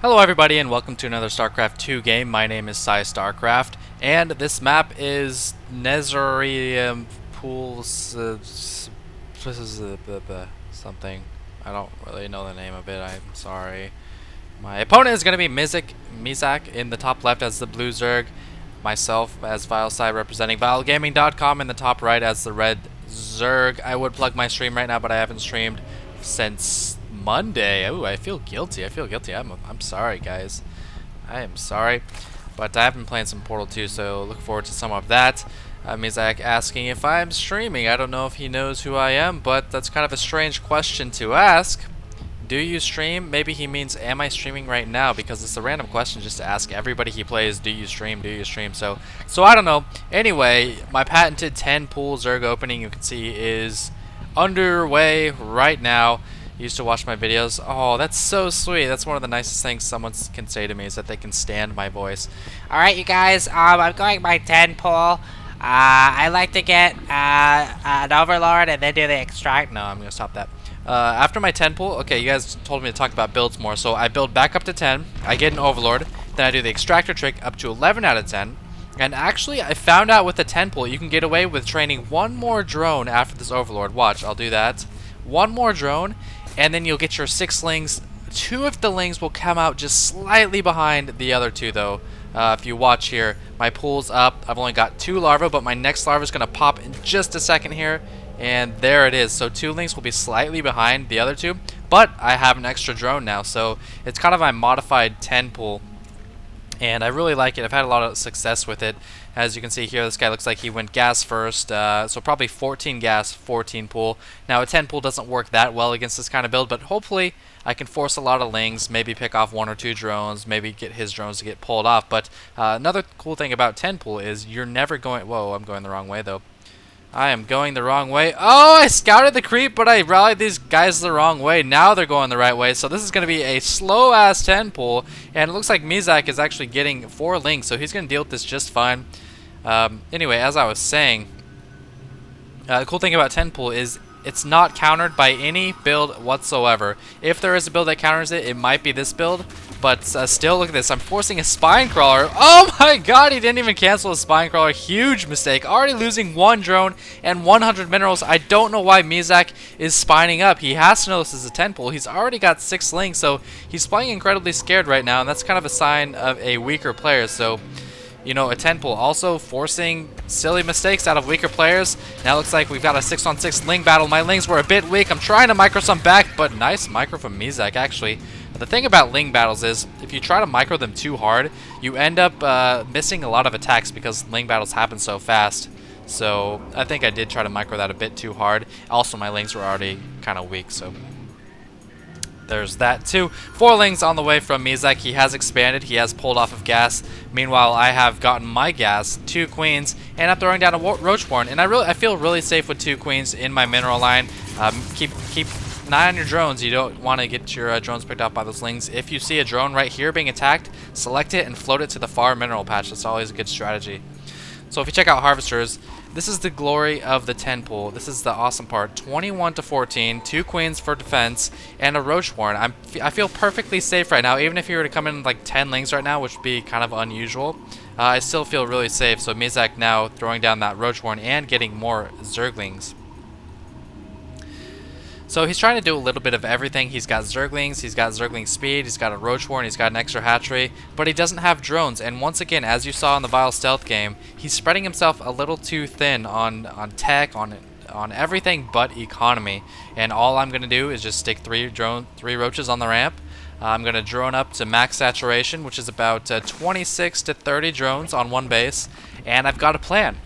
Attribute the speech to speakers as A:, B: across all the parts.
A: Hello everybody and welcome to another StarCraft 2 game. My name is PsyStarcraft and this map is Nezarium Pools something. I don't really know the name of it, I'm sorry. My opponent is going to be MiZaK in the top left as the blue Zerg, myself as vilePsY representing vilegaming.com in the top right as the red Zerg. I would plug my stream right now, but I haven't streamed since Monday. Oh, I feel guilty. I'm sorry, guys. I am sorry. But I have been playing some Portal 2, so look forward to some of that. MiZaK asking if I'm streaming. I don't know if he knows who I am, but that's kind of a strange question to ask. Do you stream? Maybe he means, am I streaming right now? Because it's a random question just to ask everybody he plays, do you stream? Do you stream? So I don't know. Anyway, my patented 10 pool Zerg opening, you can see, is underway right now. You used to watch my videos. Oh, that's so sweet. That's one of the nicest things someone can say to me, is that they can stand my voice.
B: Alright, you guys, I'm going by 10 pull. I like to get an Overlord and then do the extract.
A: No, I'm going to stop that. After my 10 pull, okay, you guys told me to talk about builds more, so I build back up to 10, I get an Overlord, then I do the extractor trick up to 11 out of 10, and actually I found out with the 10 pull you can get away with training one more drone after this Overlord. Watch, I'll do that. One more drone, and then you'll get your 6 lings. 2 of the lings will come out just slightly behind the other 2 though. If you watch here, my pool's up. I've only got 2 larvae, but my next larva is going to pop in just a second here. And there it is. So 2 lings will be slightly behind the other 2, but I have an extra drone now, so it's kind of my modified 10 pool. And I really like it. I've had a lot of success with it. As you can see here, this guy looks like he went gas first, so probably 14 gas, 14 pool. Now a 10 pool doesn't work that well against this kind of build, but hopefully I can force a lot of lings, maybe pick off 1 or 2 drones, maybe get his drones to get pulled off. But another cool thing about 10 pool is you're never going... Whoa, I'm going the wrong way though. I am going the wrong way. Oh, I scouted the creep, but I rallied these guys the wrong way. Now they're going the right way. So this is going to be a slow-ass 10 pull. And it looks like MiZaK is actually getting 4 links, so he's going to deal with this just fine. Anyway, as I was saying, the cool thing about 10 pull is it's not countered by any build whatsoever. If there is a build that counters it, it might be this build. But still, look at this. I'm forcing a spine crawler. Oh my god, he didn't even cancel a spine crawler. Huge mistake. Already losing 1 drone and 100 minerals. I don't know why MiZaK is spining up. He has to know this is a 10 pull. He's already got 6 links, so he's playing incredibly scared right now, and that's kind of a sign of a weaker player. So, you know, a 10 pull. Also forcing silly mistakes out of weaker players. Now it looks like we've got a 6-on-6 ling battle. My lings were a bit weak. I'm trying to micro some back, but nice micro from MiZaK, actually. The thing about ling battles is, if you try to micro them too hard, you end up missing a lot of attacks because ling battles happen so fast. So I think I did try to micro that a bit too hard. Also, my lings were already kind of weak, so there's that too. 4 lings on the way from MiZaK. He has expanded. He has pulled off of gas. Meanwhile, I have gotten my gas, 2 queens, and I'm throwing down a roachborn. And I feel really safe with 2 queens in my mineral line. Keep an eye on your drones. You don't want to get your drones picked up by those lings. If you see a drone right here being attacked, select it and float it to the far mineral patch. That's always a good strategy. So if you check out harvesters, this is the glory of the 10 pool. This is the awesome part. 21 to 14, 2 queens for defense, and a roach warren. I feel perfectly safe right now. Even if you were to come in like 10 lings right now, which would be kind of unusual, I still feel really safe. So MiZaK now throwing down that roach warren and getting more zerglings. So he's trying to do a little bit of everything. He's got zerglings, he's got zergling speed, he's got a roach warren, he's got an extra hatchery, but he doesn't have drones. And once again, as you saw in the Vile Stealth game, he's spreading himself a little too thin on tech, on everything but economy. And all I'm going to do is just stick 3 roaches on the ramp. I'm going to drone up to max saturation, which is about 26 to 30 drones on one base, and I've got a plan.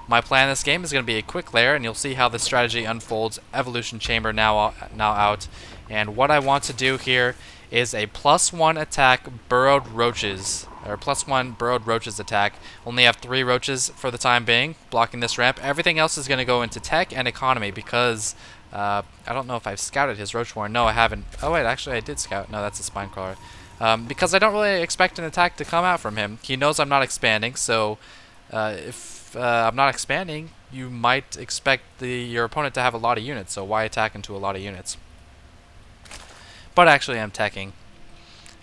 A: My plan in this game is going to be a quick lair, and you'll see how the strategy unfolds. Evolution Chamber now out. And what I want to do here is a +1 attack burrowed roaches. Or +1 burrowed roaches attack. Only have 3 roaches for the time being, blocking this ramp. Everything else is going to go into tech and economy because I don't know if I've scouted his roach warren. No, I haven't. Oh wait, actually I did scout. No, that's a spine crawler. Because I don't really expect an attack to come out from him. He knows I'm not expanding, so if I'm not expanding, you might expect your opponent to have a lot of units, so why attack into a lot of units? But actually I'm teching.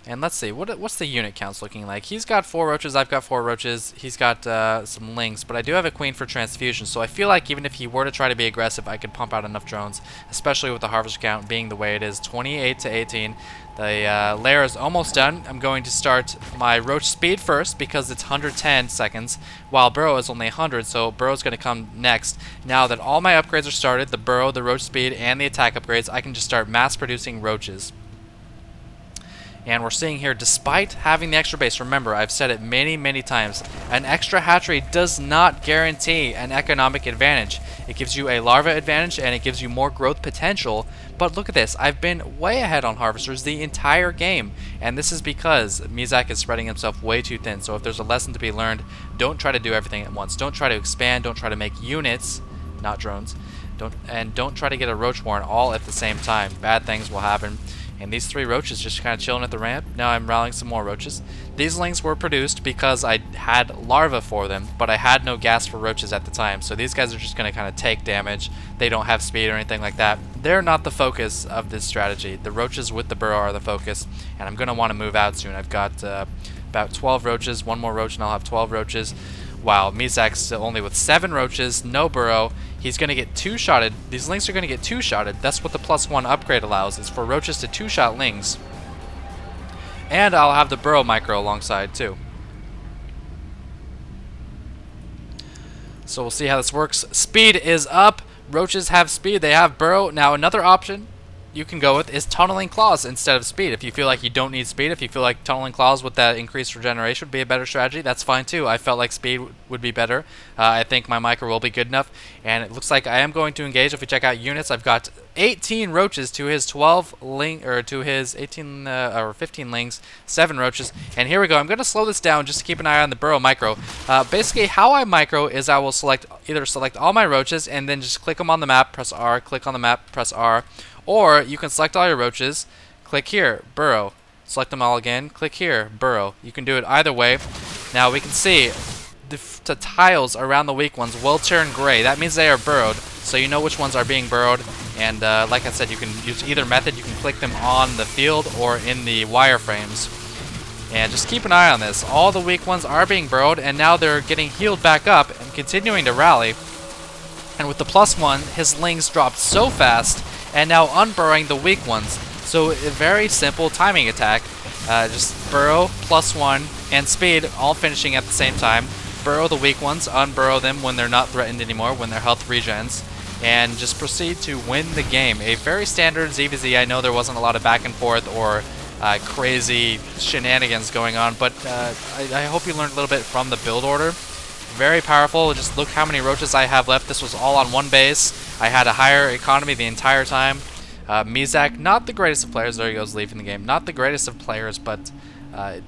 A: And let's see, what's the unit counts looking like? He's got 4 roaches, I've got 4 roaches. He's got some lings, but I do have a queen for transfusion. So I feel like even if he were to try to be aggressive, I could pump out enough drones, especially with the harvester count being the way it is, 28 to 18. The layer is almost done. I'm going to start my roach speed first because it's 110 seconds, while burrow is only 100, so burrow's going to come next. Now that all my upgrades are started, the burrow, the roach speed, and the attack upgrades, I can just start mass producing roaches. And we're seeing here, despite having the extra base, remember, I've said it many times, an extra hatchery does not guarantee an economic advantage. It gives you a larva advantage and it gives you more growth potential. But look at this, I've been way ahead on harvesters the entire game. And this is because MiZaK is spreading himself way too thin. So if there's a lesson to be learned, don't try to do everything at once. Don't try to expand, don't try to make units, not drones. Don't try to get a roach warren all at the same time. Bad things will happen. And these 3 roaches just kind of chilling at the ramp. Now I'm rallying some more roaches. These lings were produced because I had larvae for them, but I had no gas for roaches at the time. So these guys are just going to kind of take damage. They don't have speed or anything like that. They're not the focus of this strategy. The roaches with the burrow are the focus, and I'm going to want to move out soon. I've got about 12 roaches, 1 more roach, and I'll have 12 roaches. Wow, MiZak's only with 7 roaches, no burrow. He's going to get 2-shotted. These lings are going to get 2-shotted. That's what the +1 upgrade allows, is for roaches to 2-shot lings. And I'll have the burrow micro alongside too. So we'll see how this works. Speed is up. Roaches have speed. They have burrow. Now another option you can go with is tunneling claws instead of speed. If you feel like you don't need speed, if you feel like tunneling claws with that increased regeneration would be a better strategy, that's fine too. I felt like speed would be better. I think my micro will be good enough, and it looks like I am going to engage. If we check out units, I've got 18 roaches to his 12 ling, or to his 18 or 15 lings, 7 roaches, and here we go. I'm going to slow this down just to keep an eye on the burrow micro. Basically, how I micro is I will either select all my roaches and then just click them on the map, press R, click on the map, press R. Or you can select all your roaches, click here, burrow. Select them all again, click here, burrow. You can do it either way. Now we can see the tiles around the weak ones will turn gray. That means they are burrowed, so you know which ones are being burrowed. And like I said, you can use either method. You can click them on the field or in the wireframes. And just keep an eye on this. All the weak ones are being burrowed, and now they're getting healed back up and continuing to rally. And with the +1, his lings dropped so fast, and now unburrowing the weak ones. So a very simple timing attack. Just burrow, +1, and speed, all finishing at the same time. Burrow the weak ones, unburrow them when they're not threatened anymore, when their health regens, and just proceed to win the game. A very standard ZVZ. I know there wasn't a lot of back and forth or crazy shenanigans going on, but I hope you learned a little bit from the build order. Very powerful. Just look how many roaches I have left. This was all on one base. I had a higher economy the entire time. MiZaK, not the greatest of players. There he goes, leaving the game. Not the greatest of players, but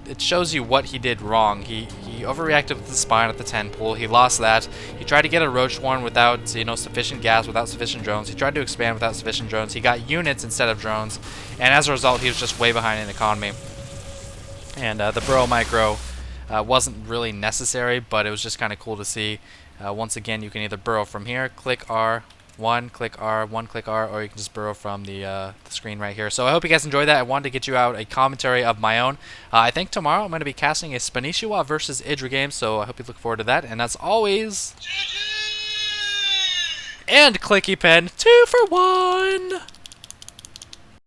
A: it shows you what he did wrong. He overreacted with the spine at the 10 pool. He lost that. He tried to get a roach warren without sufficient gas, without sufficient drones. He tried to expand without sufficient drones. He got units instead of drones, and as a result, he was just way behind in economy. And the burrow micro wasn't really necessary, but it was just kind of cool to see. Once again, you can either burrow from here, click R1, click R1, click R, or you can just burrow from the screen right here. So I hope you guys enjoyed that. I wanted to get you out a commentary of my own. I think tomorrow I'm going to be casting a Spanishiwa versus Idra game, so I hope you look forward to that. And as always, and clicky pen 2 for 1.